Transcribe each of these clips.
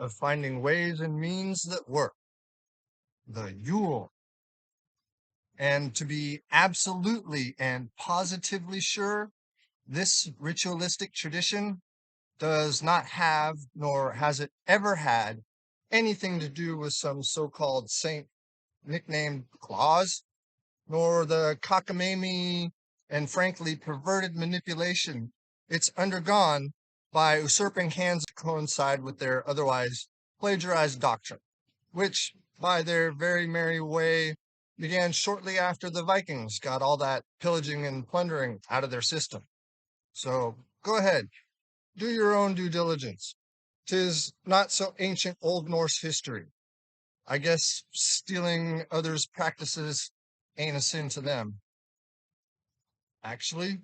of finding ways and means that work, the Yule. And to be absolutely and positively sure, this ritualistic tradition does not have, nor has it ever had, anything to do with some so-called saint nicknamed Claus, nor the cockamamie and frankly perverted manipulation it's undergone by usurping hands that coincide with their otherwise plagiarized doctrine, which, by their very merry way, began shortly after the Vikings got all that pillaging and plundering out of their system. So go ahead, do your own due diligence. 'Tis not so ancient Old Norse history. I guess stealing others' practices ain't a sin to them. Actually,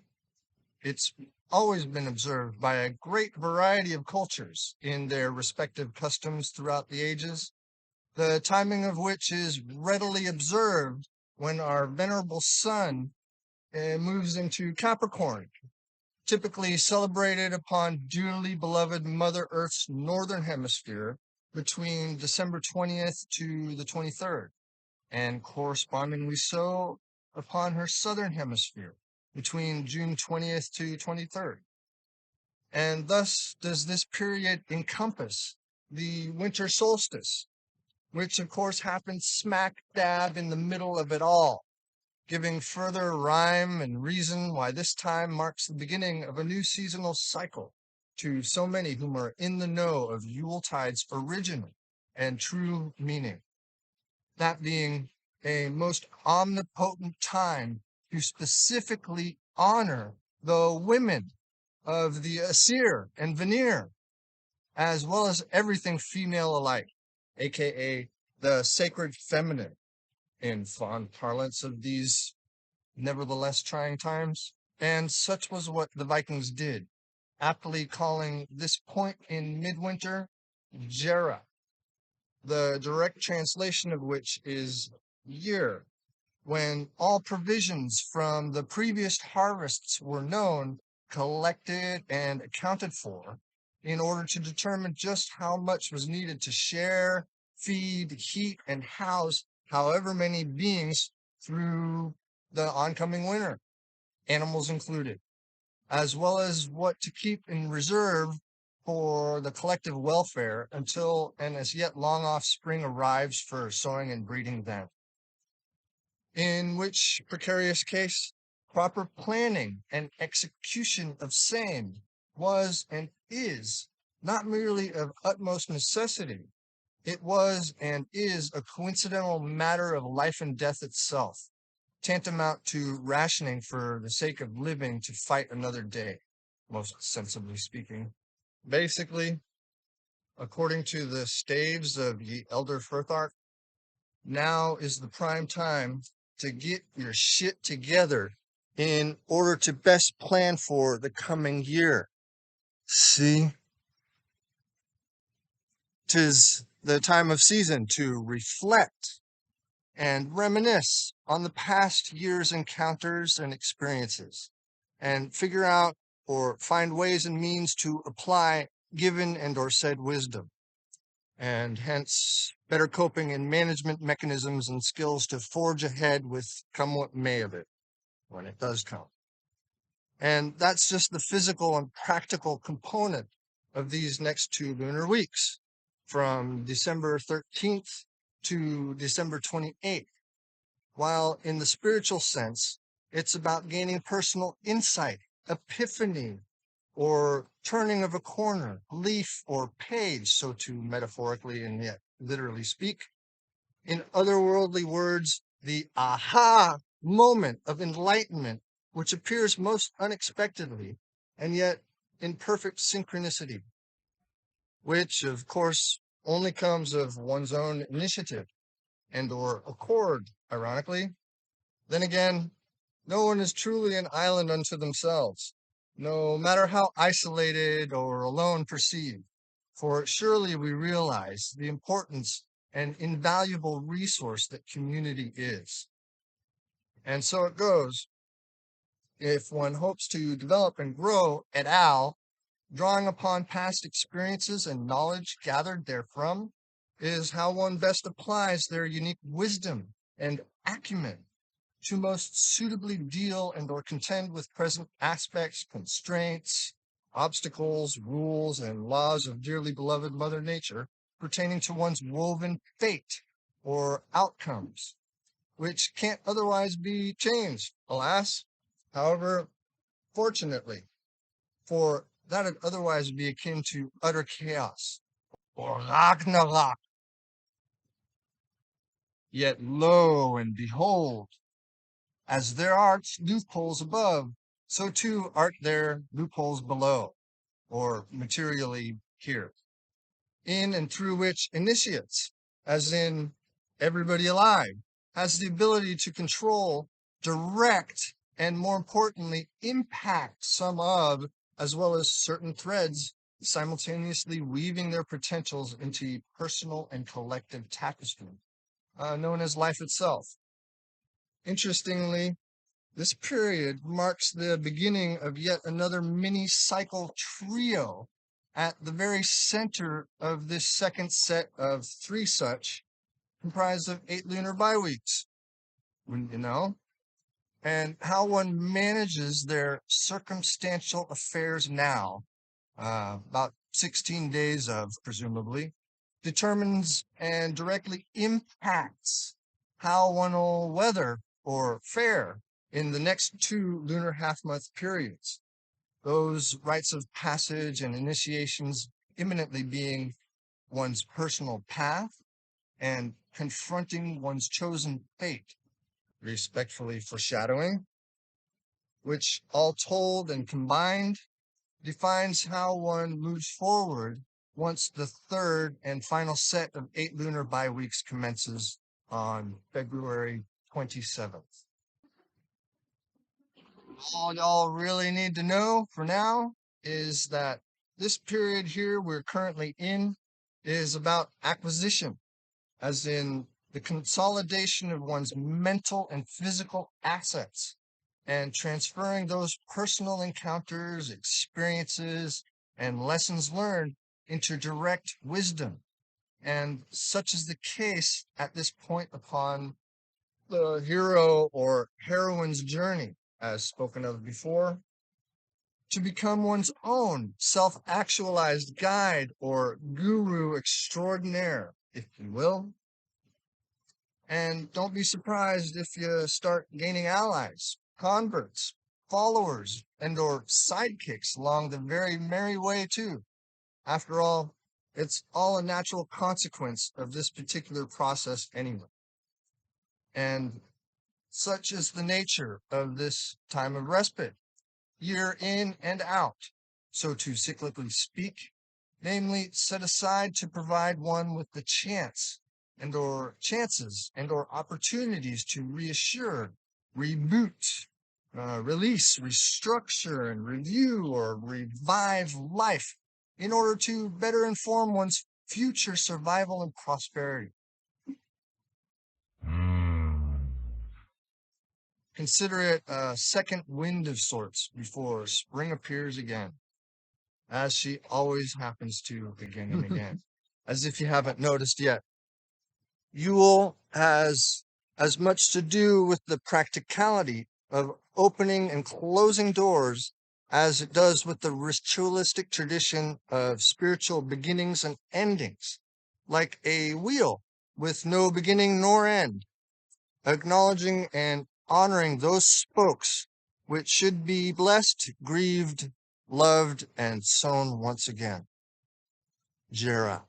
it's always been observed by a great variety of cultures in their respective customs throughout the ages, the timing of which is readily observed when our venerable sun moves into Capricorn, typically celebrated upon dearly beloved Mother Earth's northern hemisphere between December 20th to the 23rd, and correspondingly so upon her southern hemisphere between June 20th to 23rd. And thus does this period encompass the winter solstice, which of course happens smack dab in the middle of it all, giving further rhyme and reason why this time marks the beginning of a new seasonal cycle to so many whom are in the know of Yuletide's original and true meaning, that being a most omnipotent time to specifically honor the women of the Asir and Vanir, as well as everything female alike, aka the sacred feminine, in fond parlance of these nevertheless trying times. And such was what the Vikings did, aptly calling this point in midwinter JERA, the direct translation of which is year, when all provisions from the previous harvests were known, collected, and accounted for, in order to determine just how much was needed to share, feed, heat, and house however many beings through the oncoming winter, animals included, as well as what to keep in reserve for the collective welfare until an as yet long off spring arrives for sowing and breeding then. In which precarious case, proper planning and execution of same was and is not merely of utmost necessity, it was and is a coincidental matter of life and death itself, tantamount to rationing for the sake of living to fight another day, most sensibly speaking. Basically, according to the staves of ye elder Furthark, now is the prime time to get your shit together in order to best plan for the coming year. See? 'Tis the time of season to reflect and reminisce on the past year's encounters and experiences, and figure out or find ways and means to apply given and or said wisdom, and hence better coping and management mechanisms and skills to forge ahead with come what may of it when it does come. And that's just the physical and practical component of these next 2 lunar weeks, from December 13th to December 28th. While in the spiritual sense, it's about gaining personal insight, epiphany, or turning of a corner, leaf, or page, so to metaphorically and yet literally speak. In otherworldly words, the aha moment of enlightenment, which appears most unexpectedly and yet in perfect synchronicity, which of course only comes of one's own initiative and or accord, ironically. Then again, no one is truly an island unto themselves, no matter how isolated or alone perceived, for surely we realize the importance and invaluable resource that community is. And so it goes. If one hopes to develop and grow et al., Drawing upon past experiences and knowledge gathered therefrom is how one best applies their unique wisdom and acumen to most suitably deal and or contend with present aspects, constraints, obstacles, rules, and laws of dearly beloved Mother Nature pertaining to one's woven fate or outcomes, which can't otherwise be changed, alas. However, fortunately, for that'd otherwise be akin to utter chaos or Ragnarok. Yet lo and behold, as there are loopholes above, so too art there loopholes below, or materially here, in and through which initiates, as in everybody alive, has the ability to control, direct, and more importantly, impact some of, as well as certain threads, simultaneously weaving their potentials into a personal and collective tapestry, known as life itself. Interestingly, this period marks the beginning of yet another mini cycle trio at the very center of this second set of three such, comprised of 8 lunar bi-weeks, wouldn't you know? And how one manages their circumstantial affairs now, about 16 days of, presumably, determines and directly impacts how one will weather or fare in the next 2 lunar half-month periods. Those rites of passage and initiations imminently being one's personal path and confronting one's chosen fate, respectfully foreshadowing, which all told and combined defines how one moves forward once the third and final set of 8 lunar bi-weeks commences on February 27th. All y'all really need to know for now is that this period here we're currently in is about acquisition, as in the consolidation of one's mental and physical assets and transferring those personal encounters, experiences, and lessons learned into direct wisdom. And such is the case at this point upon the hero or heroine's journey, as spoken of before, to become one's own self actualized guide or guru extraordinaire, if you will. And don't be surprised if you start gaining allies, converts, followers, and or sidekicks along the very merry way too. After all, it's all a natural consequence of this particular process anyway. And such is the nature of this time of respite, year in and out, so to cyclically speak, namely set aside to provide one with the chance and or chances and or opportunities to reassure, reboot, release, restructure, and review or revive life in order to better inform one's future survival and prosperity. Consider it a second wind of sorts before spring appears again, as she always happens to again and again, as if you haven't noticed yet. Yule has as much to do with the practicality of opening and closing doors as it does with the ritualistic tradition of spiritual beginnings and endings, like a wheel with no beginning nor end, acknowledging and honoring those spokes which should be blessed, grieved, loved, and sown once again. JERA.